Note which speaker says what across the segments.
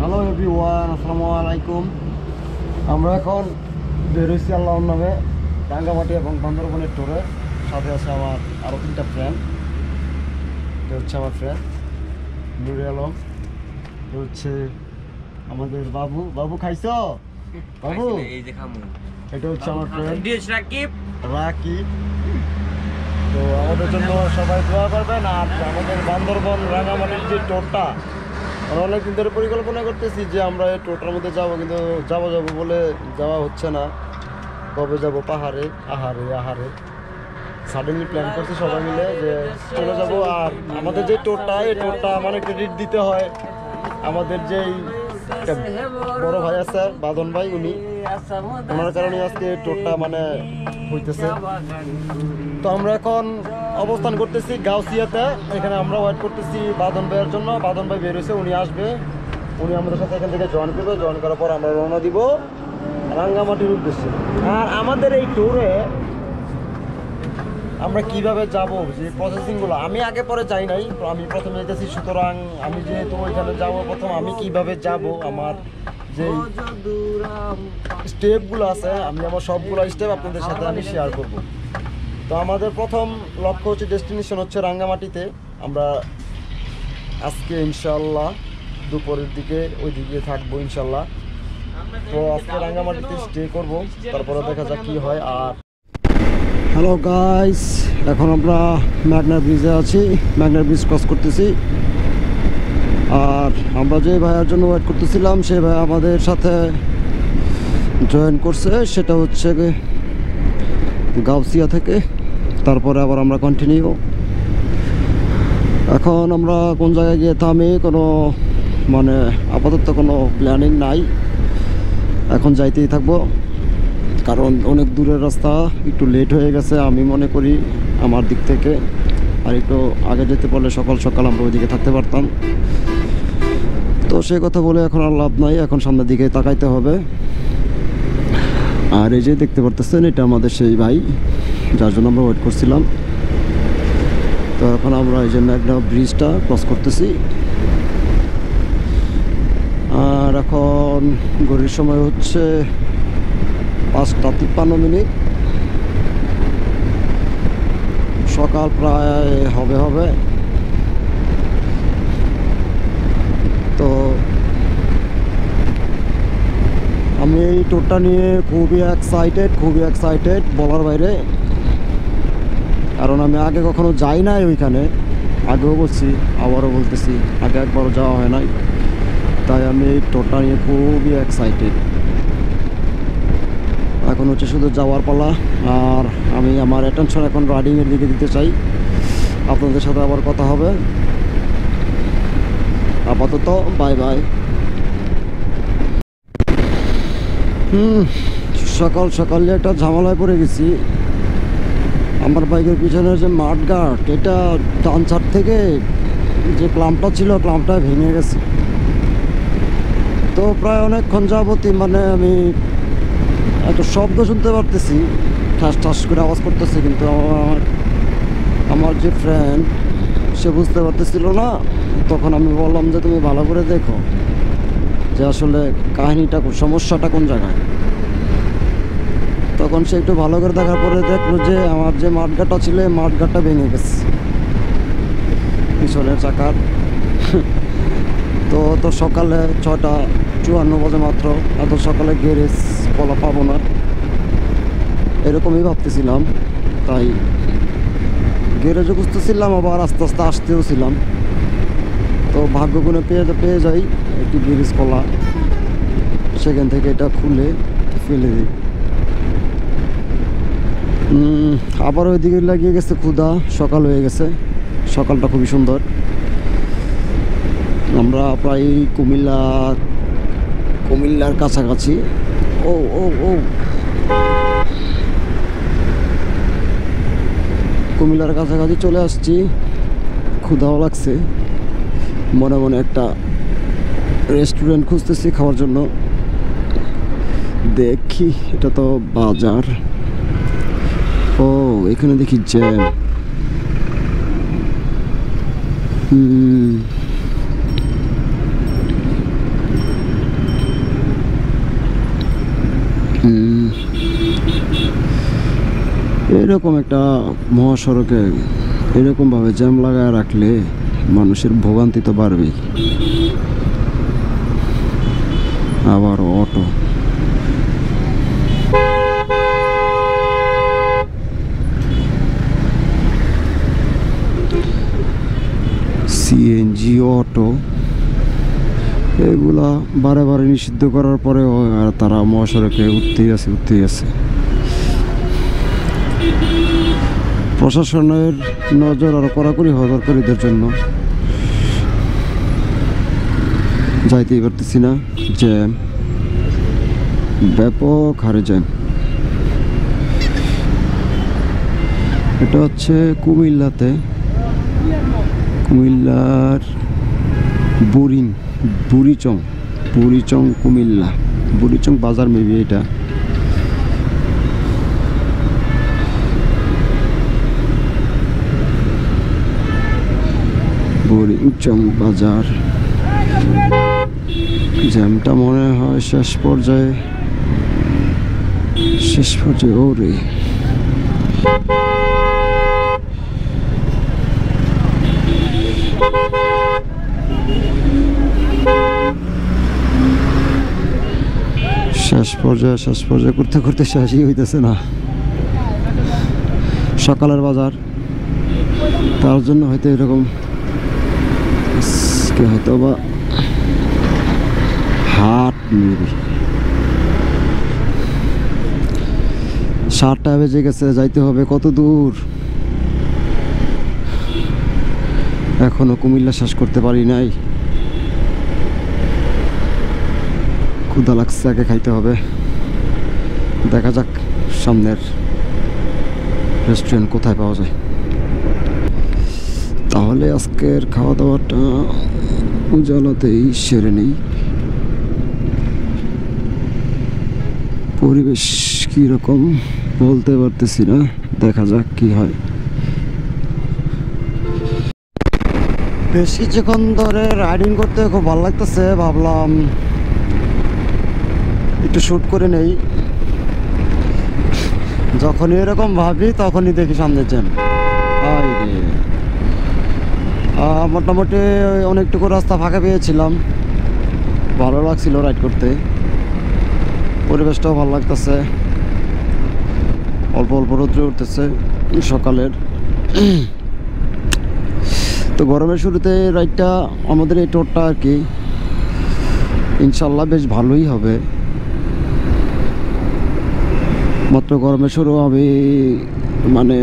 Speaker 1: Hello everyone, আসসালামু আলাইকুম। আমরা এখন বেরোইছি আল্লাহর নামে রাঙ্গামাটি এবং বান্দরবনের ট্যুরে। সাথে আছে আমার আরও 3টা ফ্রেন্ড। এটা হচ্ছে আমার ফ্রেন্ড নুরে আলম, এটা হচ্ছে আমাদের বাবু। বাবু খাইছো? বাবু এটা হচ্ছে আমার ফ্রেন্ড রাকিব। তো আমাদের জন্য সবাই দোয়া করবেন। আর আমাদের বান্দরবন রাঙ্গামাটির যে ট্যুরটা, আমরা অনেকদিন ধরে পরিকল্পনা করতেছি যে আমরা এই ট্যুরটার মধ্যে যাবো, কিন্তু যাবো বলে যাওয়া হচ্ছে না। কবে যাব? পাহাড়ে আহারে সাডেনলি প্ল্যান করছি সবাই মিলে যে চলে যাব। আর আমাদের যে ট্যুরটা, এই ট্যুরটা মানে ক্রেডিট দিতে হয় আমাদের যেই একটা বড় ভাই আছে বাদন ভাই, ওনার কারণে আজকে ট্যুরটা মানে হইতেছে। তো আমরা এখন অবস্থান করতেছি গাউসিয়াতে। এখানে আমরা ওয়েট করতেছি বাদন ভাইয়ের জন্য। বাদন ভাই বের হয়েছে, উনি আসবে, উনি আমাদের সাথে এখান থেকে জয়েন করবে। জয়েন করার পর আমরা রওনা দিব রাঙ্গামাটির উদ্দেশ্যে। আর আমাদের এই ট্যুরে আমরা কিভাবে যাব, যে প্রসেসিংগুলো আমি আগে পরে যাই নাই, আমি প্রথমে যেতেছি। সুতরাং আমি যেহেতু ওইখানে যাবো প্রথম, আমি কিভাবে যাব, আমার যে স্টেপগুলো আছে, আমি আমার সবগুলো স্টেপ আপনাদের সাথে আমি শেয়ার করব। তো আমাদের প্রথম লক্ষ্য হচ্ছে, ডেস্টিনেশন হচ্ছে রাঙ্গামাটিতে। আমরা আজকে ইনশাল্লাহ দুপুরের দিকে ওই দিকে থাকবো ইনশাল্লাহ। তো আজকে রাঙ্গামাটিতে স্টে করব, তারপরে দেখা যাক কি হয়। আর হ্যালো গাইস, এখন আমরা মেঘনা ব্রিজে আছি, মেঘনা ব্রিজ ক্রস করতেছি। আর আমরা যে ভাইয়ার জন্য ওয়েট করতেছিলাম, সেই ভাই আমাদের সাথে জয়েন করছে, সেটা হচ্ছে গাউসিয়া থেকে। তারপরে আবার আমরা কন্টিনিউ। এখন আমরা কোন জায়গায় গিয়ে থামি, কোনো মানে আপাতত কোনো প্ল্যানিং নাই। এখন যাইতেই থাকবো, কারণ অনেক দূরের রাস্তা, একটু লেট হয়ে গেছে আমি মনে করি আমার দিক থেকে। আর একটু আগে যেতে পারলে সকাল সকাল আমরা ওইদিকে থাকতে পারতাম। তো সে কথা বলে এখন আর লাভ নাই, এখন সামনের দিকে তাকাইতে হবে। আর এই যে দেখতে পারতেছেন, এটা আমাদের সেই ভাই যার জন্য আমরা ওয়েট করছিলাম। তো এখন আমরা এই যে মেঘনা ব্রিজটা ক্রস করতেছি। আর এখন ঘড়ির সময় হচ্ছে 5:53। সকাল প্রায় হবে। তো আমি এই ট্যুরটা নিয়ে খুবই এক্সাইটেড বলার বাইরে। কারণ আমি আগে কখনো যাই নাই ওইখানে, আগেও বলছি আবারও বলতেছি, আগে একবারও যাওয়া হয় নাই। তাই আমি এই ট্যুরটা নিয়ে খুবই এক্সাইটেড। এখন হচ্ছে শুধু যাওয়ার পালা। আর আমি আমার অ্যাটেনশন এখন রাইডিংয়ের দিকে দিতে চাই। আপনাদের সাথে আবার কথা হবে। আপাতত বাই বাই। সকালে একটা ঝামেলায় পড়ে গেছি। আমার বাইকের পিছনের যে মাঠগার্ড, এটা ডান সাইড থেকে যে ক্লাম্পটা ছিল, ক্লাম্পটা ভেঙে গেছে। তো প্রায় অনেকক্ষণ যাবতই মানে আমি একটা শব্দ শুনতে পারতেছি, ঠাস করে আওয়াজ করতেছে, কিন্তু আমার যে ফ্রেন্ড, সে বুঝতে পারতেছিল না। তখন আমি বললাম যে তুমি ভালো করে দেখো যে আসলে কাহিনীটা, সমস্যাটা কোন জায়গায়। তখন সে একটু ভালো করে দেখার পরে দেখলো যে আমার যে মাঠগাটা ছিল, এই মাঠগাটা ভেঙে গেছে পিছনের চাকার। তো সকালে 6:54 বাজে মাত্র, এত সকালে গ্যারেজ পাবো না এরকমই ভাবতেছিলাম। তাই গ্যারেজও খুঁজতেছিলাম, আবার আস্তে আস্তে আসতেও ছিলাম। তো ভাগ্যগুণে পেয়ে যাই একটি গ্যারেজ খোলা, সেখান থেকে এটা খুলে ফেলে দিই। আবার ওইদিকে লাগিয়ে গেছে ক্ষুধা, সকাল হয়ে গেছে। সকালটা খুবই সুন্দর। আমরা প্রায় কুমিল্লার কাছাকাছি। ও কুমিল্লার কাছাকাছি চলে আসছি। ক্ষুধাও লাগছে, মনে একটা রেস্টুরেন্ট খুঁজতেছি খাওয়ার জন্য। দেখি, এটা তো বাজার। ও এখানে দেখি জ্যাম।
Speaker 2: এরকম একটা মহাসড়কে এরকমভাবে জ্যাম লাগায় রাখলে মানুষের ভোগান্তি তো বাড়বেই। আবার অটো, সিএনজি অটো, এগুলা বারে বারে নিষিদ্ধ করার পরেও আর তারা মহাসড়কে উঠতেই আছে। প্রশাসনের নজর আরো কড়াকড়ি হওয়া দরকার এদের জন্য। যাইতেই পারতেছি না, জ্যাম, ব্যাপক হারে জ্যাম। এটা হচ্ছে কুমিল্লাতে, কুমিল্লার বুড়িচং কুমিল্লা, বুড়িচং বাজার মেবি এটা। বুড়িচং বাজার, জ্যামটা মনে হয় শেষ পর্যায়ে ওরে শেষ পর্যায়ে করতে শেষই হইতেছে না। সকালের বাজার, তার জন্য হয়তো এরকম, হয়তো বা হাট মেবি। 7টা বেজে গেছে, যাইতে হবে কত দূর, এখনো কুমিল্লা শেষ করতে পারি নাই। ক্ষুধা লাগছে, আগে খাইতে হবে। দেখা যাক সামনের রেস্টুরেন্ট কোথায় পাওয়া যায়, তাহলে আজকের খাওয়া দাওয়াটা উজালাতেই সেরে নেই। পরিবেশ কীরকম বলতে পারতেছি না, দেখা যাক কি হয়। বেশ কিছুক্ষণ ধরে রাইডিং করতে খুব ভালো লাগতেছে, ভাবলাম একটু শ্যুট করে নেই। যখনই এরকম ভাবি তখনই দেখি সামনে জ্যাম। মোটামুটি অনেকটুকু রাস্তা ফাঁকা পেয়েছিলাম, ভালো লাগছিল রাইড করতে, পরিবেশটাও ভালো লাগতেছে। অল্প রোদ্রে উঠতেছে সকালের। তো গরমের শুরুতে রাইডটা আমাদের এই টোরটা আর কি ইনশাল্লাহ বেশ ভালোই হবে। মাত্র গরমের শুরু হবে, মানে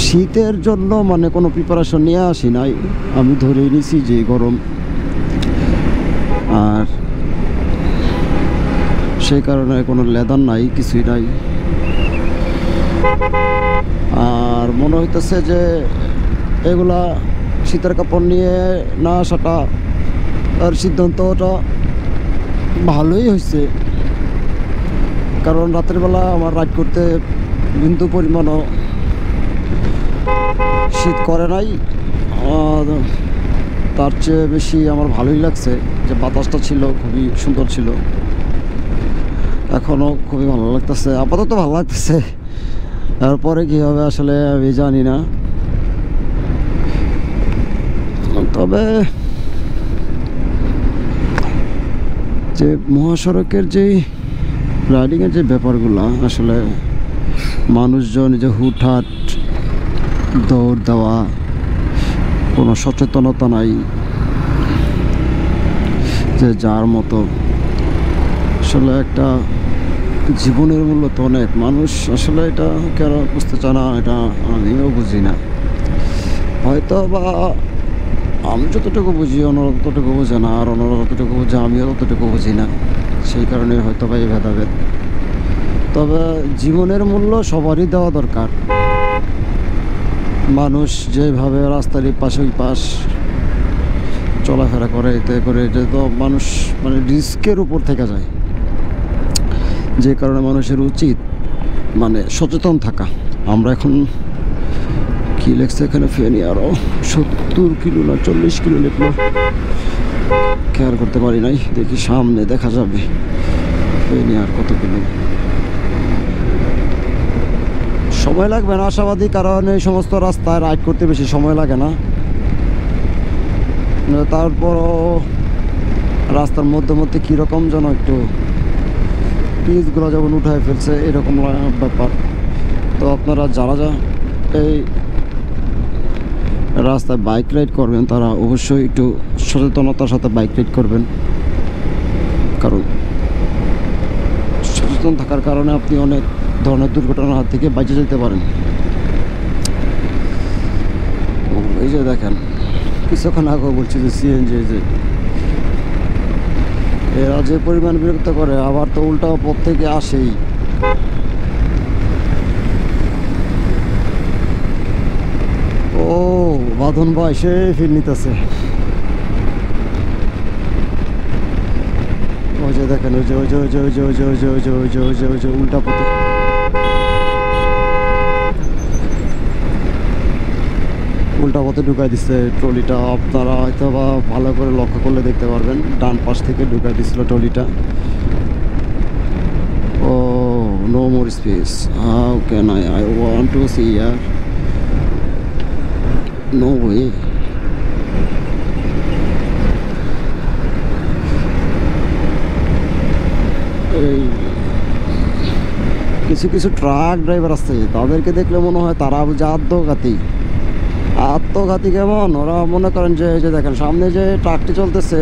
Speaker 2: শীতের জন্য মানে কোনো প্রিপারেশন নিয়ে আসি নাই, আমি ধরেই নিছি যে গরম, আর সেই কারণে কোনো লেদার নাই, কিছুই নাই। আর মনে হইতেছে যে এগুলা শীতের কাপড় নিয়ে না আসাটা আর সিদ্ধান্তটা ভালোই হয়েছে, কারণ রাতের বেলা আমার রাইড করতে বিন্দু পরিমাণও শীত করে নাই। তার চেয়ে বেশি আমার ভালোই লাগছে যে বাতাসটা ছিল, খুবই সুন্দর ছিল, এখনও খুবই ভালো লাগতেছে, আপাতত ভালো লাগতেছে। তারপরে কী হবে আসলে আমি জানি না, তবে যে মহাসড়কের যে রাইডিংয়ের যে ব্যাপারগুলো, আসলে মানুষজন যে হুটহাট দৌড় দেওয়া, কোনো সচেতনতা নাই, যে যার মতো, আসলে একটা জীবনের মূল্য তো অনেক, মানুষ আসলে এটা কেন বুঝতে চায় না, এটা আমিও বুঝি না। হয়তো বা আমি যতটুকু বুঝি অন্যরা ততটুকু বুঝে না, আর অন্যরা যতটুকু বুঝে আমিও ততটুকু বুঝি না, সেই কারণে হয়তো বা এই ভেদাভেদ। তবে জীবনের মূল্য সবারই দেওয়া দরকার। মানুষ যেভাবে রাস্তার এই পাশ ওই পাশ চলাফেরা করে, এতে করে যে তো মানুষ মানে রিস্কের উপর থেকে যায়, যে কারণে মানুষের উচিত মানে সচেতন থাকা। আমরা এখন কি লেখছে এখানে, ফেনি আরও 70 কিলো না 40 কিলো লিখলো, খেয়াল করতে পারি নাই, দেখি সামনে দেখা যাবে ফেনি আর কত কিলো। সময় লাগবে না আশাবাদী, কারণ এই সমস্ত রাস্তায় রাইড করতে বেশি সময় লাগে না। তারপরও রাস্তার মধ্যে মধ্যে কীরকম যেন একটু পিচগুলো যেমন উঠায় ফেলছে এরকম ব্যাপার। তো আপনারা যারা এই রাস্তায় বাইক রাইড করবেন তারা অবশ্যই একটু সচেতনতার সাথে বাইক রাইড করবেন, কারণ সচেতন থাকার কারণে আপনি অনেক ধরনের দুর্ঘটনার হাত থেকে বেঁচে যেতে পারেন। এই যে দেখেন কিছুক্ষণ আগে বলছি যে সিএনজি, যে এরা যে পরিমাণ বিরক্ত করে, আবার তো উল্টা পথ থেকে আসেই। ও বাঁধন ভাই সে ফিল নিতেছে। ওই যে দেখেন ওই যে ওই যে ওই যে ওই যে ওই যে ওই যে ওই যে ওই যে ওই যে ওই যে উল্টা পথে ঢুকাই দিচ্ছে ট্রলিটা। আপনারা হয়তো বা ভালো করে লক্ষ্য করলে দেখতে পারবেন ডান পাশ থেকে ঢুকাই দিচ্ছিল ট্রলিটা। Oh no more space, how can I want to see ইয়ার, নো ওয়ে। এই কিছু কিছু ট্রাক ড্রাইভার আছে, তাদেরকে দেখলে মনে হয় তারা বুঝে আত্মঘাতী কেমন। ওরা মনে করেন যে যে দেখেন সামনে যে ট্রাকটি চলতেছে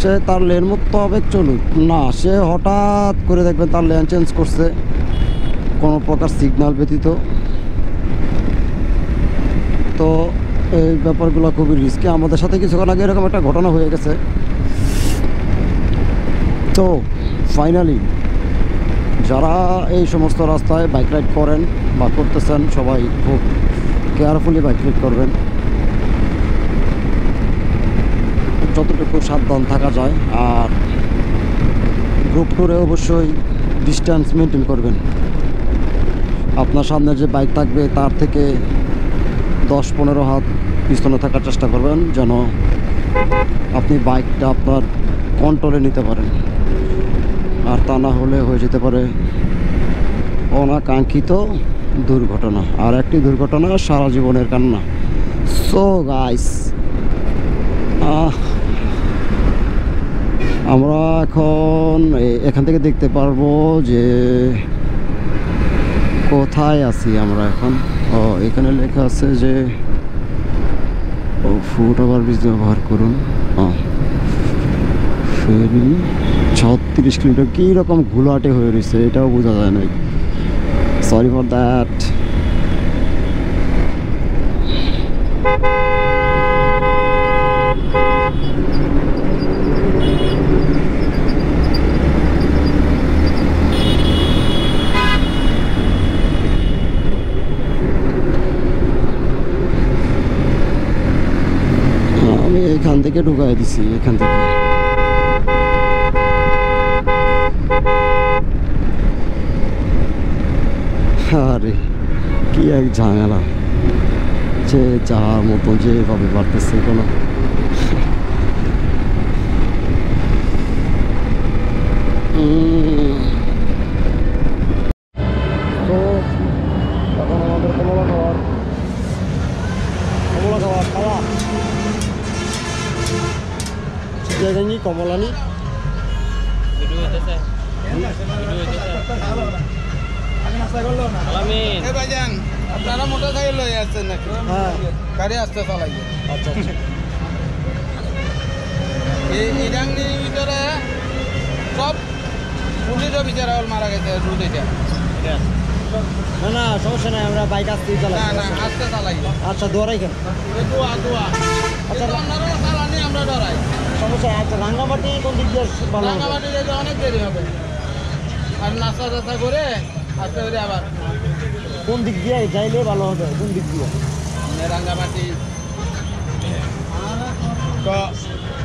Speaker 2: সে তার লেন মোতাবেক চলুক না, সে হঠাৎ করে দেখবেন তার লেন চেঞ্জ করছে কোনো প্রকার সিগন্যাল ব্যতীত। তো এই ব্যাপারগুলো খুবই রিস্কি। আমাদের সাথে কিছুক্ষণ আগে এরকম একটা ঘটনা হয়ে গেছে। তো ফাইনালি যারা এই সমস্ত রাস্তায় বাইক রাইড করেন বা করতেছেন সবাই খুব কেয়ারফুলি বাইক রাইড করবেন, যতটুকু সাবধান থাকা যায়। আর গ্রুপ ট্যুরে অবশ্যই ডিস্টেন্স মেনটেন করবেন। আপনার সামনে যে বাইক থাকবে তার থেকে 10-15 হাত পিছনে থাকার চেষ্টা করবেন, যেন আপনি বাইকটা আপনার কন্ট্রোলে নিতে পারেন। আর তা না হলে হয়ে যেতে পারে অনাকাঙ্ক্ষিত দুর্ঘটনা। আর একটি দুর্ঘটনা সারা জীবনের কান্না। সো গাইস, আমরা এখন এখান থেকে দেখতে পারবো যে কোথায় আছি আমরা এখন। এখানে লেখা আছে যে ফুট ওভারব্রিজ ব্যবহার করুন। ফেরি 36 কিলোমিটার, কীরকম ঘোলাটে হয়ে রয়েছে এটাও বোঝা যায় না। Sorry for that. আমি এখান থেকে ঢুকাই দিছি, এখান থেকে। আরে কি এক ঝামেলা, যে যাওয়ার মতো যেভাবে বাড়তেছে কোনো। তো এখন আমাদের কমলা খাওয়া জায়গায় কমলানি
Speaker 3: আপনারা মোটর সাইকেল লয়ে আসছেন নাকি?
Speaker 2: হ্যাঁ
Speaker 3: গাড়ি আসতে চালাইয়ে।
Speaker 2: আচ্ছা আচ্ছা।
Speaker 3: এই ইরাংনির ভিতরে সব পুলিশও বিচারা হল মারা গেছে রুট এটা।
Speaker 2: না না সমস্যা নাই, আমরা বাইক আসতেই
Speaker 3: না
Speaker 2: চালাই।
Speaker 3: না আসতে চালাইয়ে।
Speaker 2: আচ্ছা দোয়ারাই কেন
Speaker 3: দোয়া
Speaker 2: আচ্ছা
Speaker 3: আপনারা চালানি আমরা ডরাই।
Speaker 2: সমস্যা। আচ্ছা রাঙ্গামাটি কোন দিক দিয়ে ভালো হবে?
Speaker 3: রাঙামাটি যেতে অনেক দেরি হবে, আর নাস্তা টাস্তা করে আসতে করে আবার
Speaker 2: কোন দিক দিয়ে যাইলে ভালো হবে? কোন দিক দিয়ে?
Speaker 3: রাঙ্গামাটি তো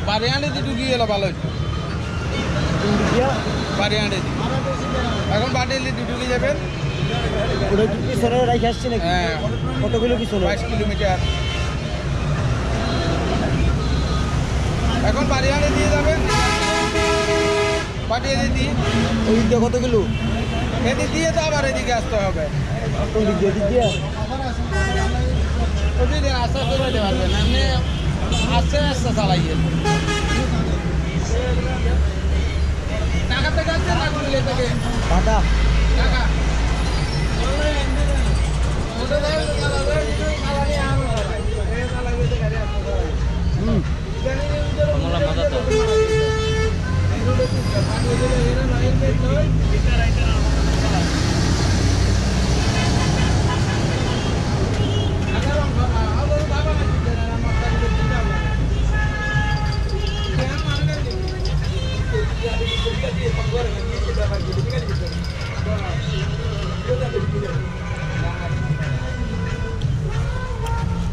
Speaker 3: বারিয়ানিতে ঢুকিয়ে গেলে ভালো হতো।
Speaker 2: কোন দিক দিয়ে?
Speaker 3: বারিয়ানিতে এখন বাটিলি ঢুকে যাবেন।
Speaker 2: ওটা কি পিছনে রেখে আসছি নাকি?
Speaker 3: হ্যাঁ
Speaker 2: কত কিলো পিছনে?
Speaker 3: 22 কিলোমিটার। এখন বারিয়ানি দিয়ে যাবেন, পাঠিয়ে দিই।
Speaker 2: ওই দিক দিয়ে কত কিলো?
Speaker 3: এদিক দিয়ে তো আবার এদিকে আসতে হবে। ওদিকে আস্তে আস্তে যেতে পারবেন, আপনি আস্তে আস্তে চালাইয়ে। ঢাকা থেকে আসছেন না কুমিল্লা থেকে?
Speaker 1: Dhaka.
Speaker 3: Dhaka.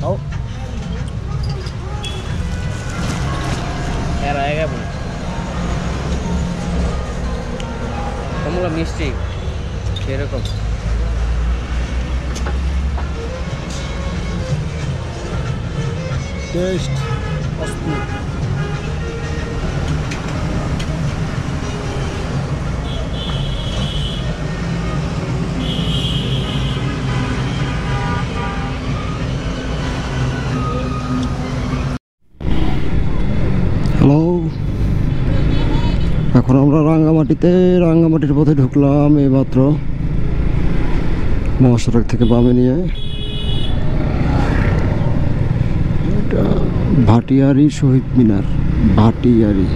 Speaker 1: Tahu?
Speaker 4: Era ya bu. Kamu lah misti, kira kau.
Speaker 1: Taste pasti.
Speaker 2: Hello, এখন আমরা রাঙ্গামাটির পথে ঢুকলাম এইমাত্র মহাসড়ক থেকে বামে নিয়ে। এটা ভাটিয়ারি শহীদ মিনার, ভাটিয়ারি।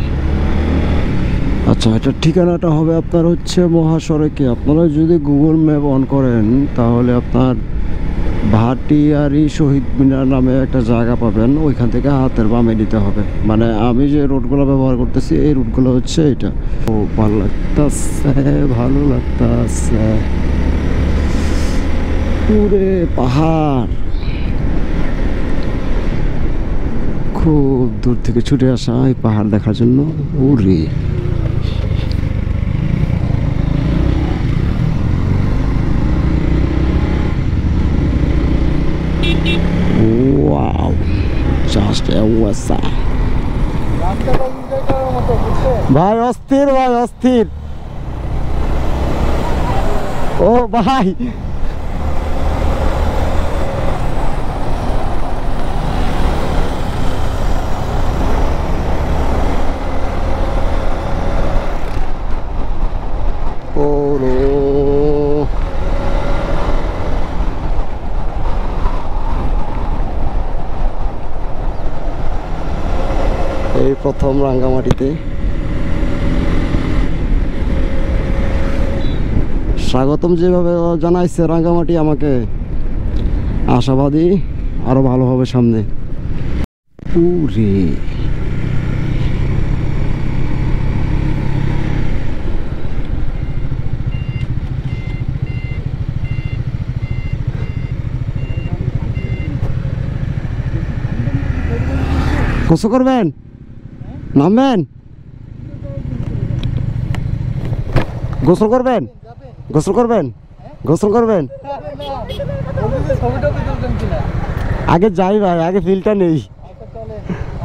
Speaker 2: আচ্ছা, এটার ঠিকানাটা হবে আপনার হচ্ছে মহাসড়কে। আপনারা যদি গুগল ম্যাপ অন করেন তাহলে আপনার ভাটিয়ারি শহীদ মিনার নামে একটা জায়গা পাবেন। ওইখান থেকে হাতের বামে নিতে হবে। মানে আমি যে রুটগুলো ব্যবহার করতেছি এই রুটগুলো হচ্ছে এটা। ও ভালো লাগতাছে পুরে পাহাড়, খুব দূর থেকে ছুটে আসা এই পাহাড় দেখার জন্য। ওরে Wow, just a wasa. ভাই অস্থির, ভাই অস্থির। ও ভাই এই প্রথম রাঙ্গামাটিতে। স্বাগতম যেভাবে জানাইছে রাঙ্গামাটি আমাকে, আশাবাদী আরো ভালো হবে সামনে। পুরে গোসল করবেন, নামবেন, গোসল করবেন, গোসল করবেন, গোসল করবেন। আগে যাই ভাই, আগে ফিলটা নেই।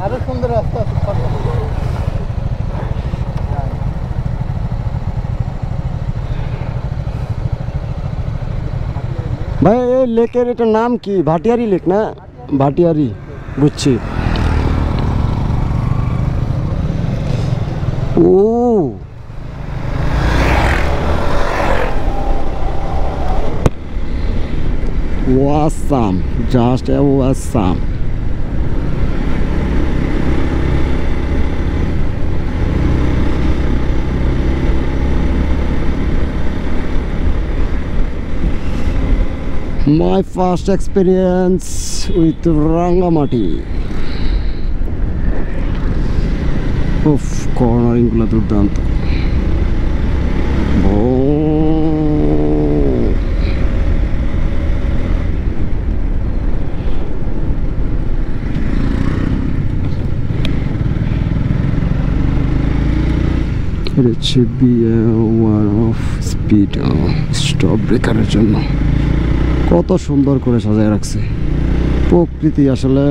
Speaker 3: আরো সুন্দর রাস্তা আছে।
Speaker 2: ভাই এই লেকের এটা নাম কি? ভাটিয়ারি লেক না? ভাটিয়ারি, বুঝছি। ও awesome, just awesome. My first experience with Rangamati. Uff, cornering গুলো দুর্দান্ত। এটা হচ্ছে ওয়ান অফ স্পিড স্টপ ব্রেকারের জন্য। কত সুন্দর করে সাজায় রাখছে প্রকৃতি। আসলে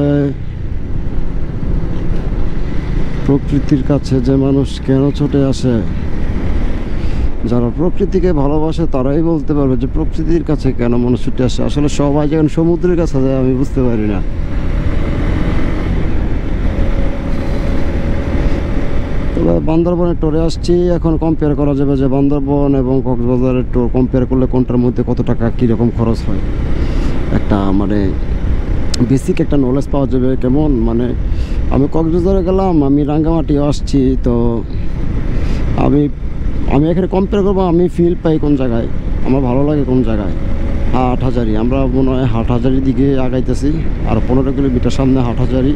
Speaker 2: প্রকৃতির কাছে যে মানুষ কেন ছুটে আসে যারা প্রকৃতিকে ভালোবাসে তারাই বলতে পারবে যে প্রকৃতির কাছে কেন মানুষ ছুটে আসে। আসলে সবাই যখন সমুদ্রের কাছে যায় আমি বুঝতে পারি না। তবে বান্দরবনের টোরে আসছি, এখন কম্পেয়ার করা যাবে যে বান্দরবন এবং কক্সবাজারের টোর কম্পেয়ার করলে কোনটার মধ্যে কত টাকা কীরকম খরচ হয়, একটা মানে বেসিক একটা নলেজ পাওয়া যাবে। কেমন মানে আমি কক্সবাজারে গেলাম, আমি রাঙ্গামাটিও আসছি, তো আমি এখানে কম্পেয়ার করবো, আমি ফিল পাই কোন জায়গায়, আমার ভালো লাগে কোন জায়গায়। হাটহাজারি, আমরা মনে হয় হাটহাজারির দিকে আগাইতেছি, আর 15 কিলোমিটার সামনে হাটহাজারি।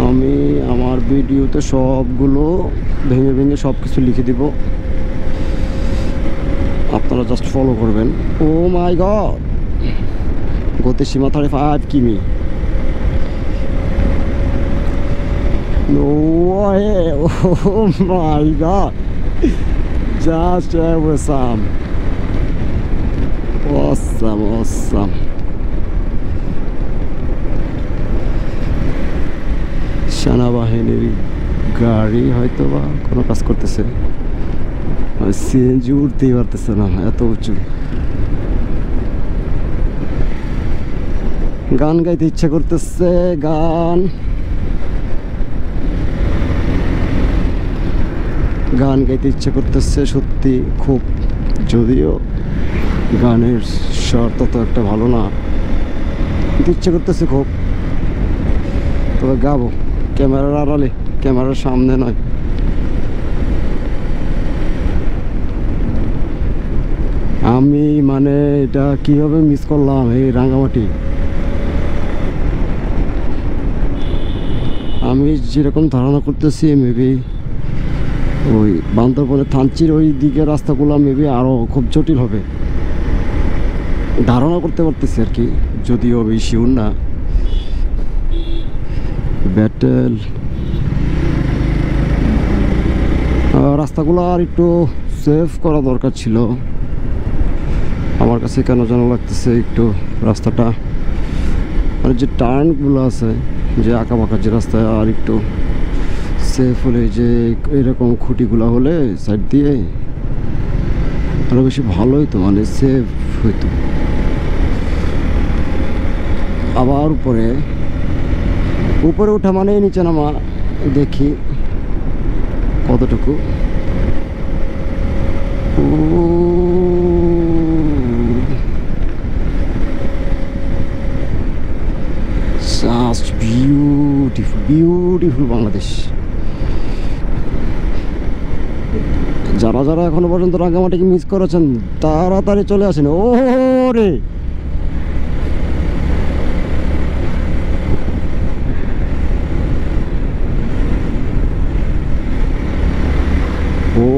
Speaker 2: আমি আমার ভিডিওতে সবগুলো ভেঙে ভেঙে সব কিছু লিখে দিব, আপনারা জাস্ট ফলো করবেন। ও মাই গড, গতিসীমা 35 কিমি। No way! Oh my god! Just awesome! Awesome! সেনাবাহিনীর গাড়ি হয়তো বা কোনো কাজ করতেছে, সিএনজি উঠতেই পারতেছে না, এত উঁচু। গান গাইতে ইচ্ছা করতেছে, গান গাইতে ইচ্ছা করতেছে সত্যি খুব, যদিও গানের স্বর তত একটা ভালো না, কিন্তু ইচ্ছা করতেছে খুব। তবে গাবো ক্যামেরার আড়ালে, ক্যামেরার সামনে নয়। আমি মানে এটা কিভাবে মিস করলাম এই রাঙ্গামাটি। আমি যেরকম ধারণা করতেছি মেবি ওই বান্দরবনের থানচির ওই দিকের রাস্তাগুলো মেবি আরও খুব জটিল হবে, ধারণা করতে পারতেছি আর কি, যদিও বেশি শিওর না। ব্যাটেল রাস্তাগুলো আর একটু সেফ করা দরকার ছিল আমার কাছে, কেন যেন লাগতেছে একটু রাস্তাটা, মানে যে টার্নগুলো আছে, যে আঁকা বাঁকা যে রাস্তায় আর একটু সেফ হলে, যে এরকম খুঁটিগুলো হলে সাইড দিয়ে আরও বেশি ভালো হইতো, মানে সেফ হইতো। আবার উপরে ওঠা মানে নিচে নামা, দেখি কতটুকু। Just beautiful Bangladesh. যারা যারা এখনো পর্যন্ত রাঙ্গামাটিকে মিস করেছেন তাড়াতাড়ি চলে আসেন। ও রে, ও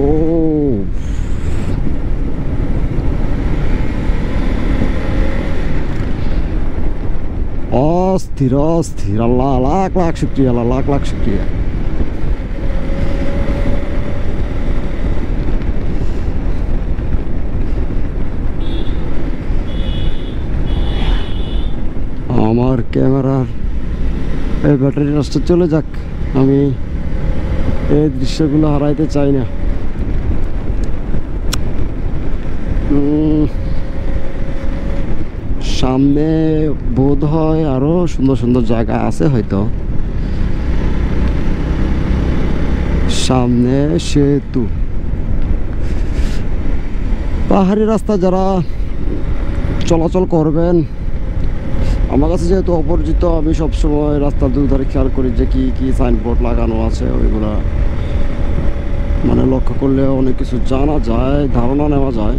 Speaker 2: অস্থির আল্লাহ লাখ শুক্রিয়া, লাখ শুক্রিয়া। আমার ক্যামেরার এই ব্যাটারি নষ্ট চলে যাক, আমি এই দৃশ্যগুলো হারাইতে চাই না। সামনে বোধ হয় আরো সুন্দর সুন্দর জায়গা আছে, হয়তো সামনে সেতু, পাহাড়ি রাস্তা যারা চলাচল করবেন, আমার কাছে যেহেতু অপরিচিত, আমি সবসময় রাস্তার দুধারে খেয়াল করি যে কি সাইনবোর্ড লাগানো আছে, ওইগুলা মানে লক্ষ্য করলে অনেক কিছু জানা যায়, ধারণা নেওয়া যায়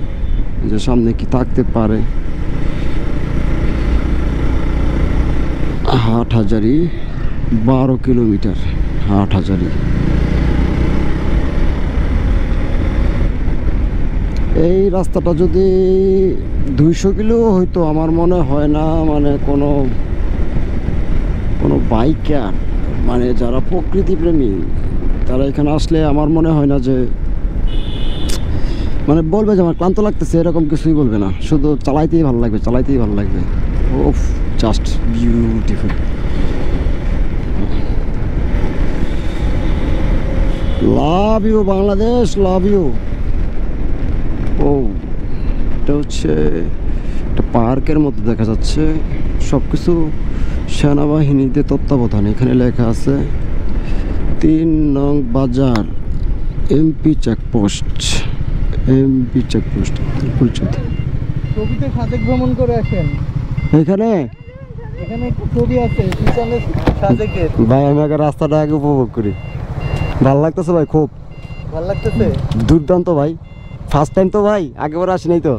Speaker 2: যে সামনে কি থাকতে পারে। হাটহাজারি 12 কিলোমিটার, হাটহাজারি। এই রাস্তাটা যদি 200 কিলো হয়তো আমার মনে হয় না, মানে কোনো বাইকার, মানে যারা প্রকৃতিপ্রেমী তারা এখানে আসলে আমার মনে হয় না যে মানে বলবে যে আমার ক্লান্ত লাগতেছে, এরকম কিছুই বলবে না, শুধু চালাইতেই ভালো লাগবে। ওফ, just beautiful. Love you Bangladesh, love you. ও এটা হচ্ছে একটা পার্কের মতো দেখা যাচ্ছে, সব কিছু সেনাবাহিনীদের তত্ত্বাবধানে। এখানে লেখা আছে 3 নং বাজার এমপি চেকপোস্ট, এমপি চেকপোস্ট পরিচিত।
Speaker 5: ছবিতে সাজেক ভ্রমণ করে আসেন।
Speaker 2: এখানে
Speaker 5: এখানে একটা ছবি আছে পিছনে সাজেকের।
Speaker 2: ভাই আমি আগে রাস্তাটা আগে উপভোগ করি, ভালো লাগতেছে ভাই, খুব
Speaker 5: ভালো লাগতেছে।
Speaker 2: দুর্দান্ত ভাই, ফার্স্ট টাইম তো ভাই, আগেবার আসি নাই তো।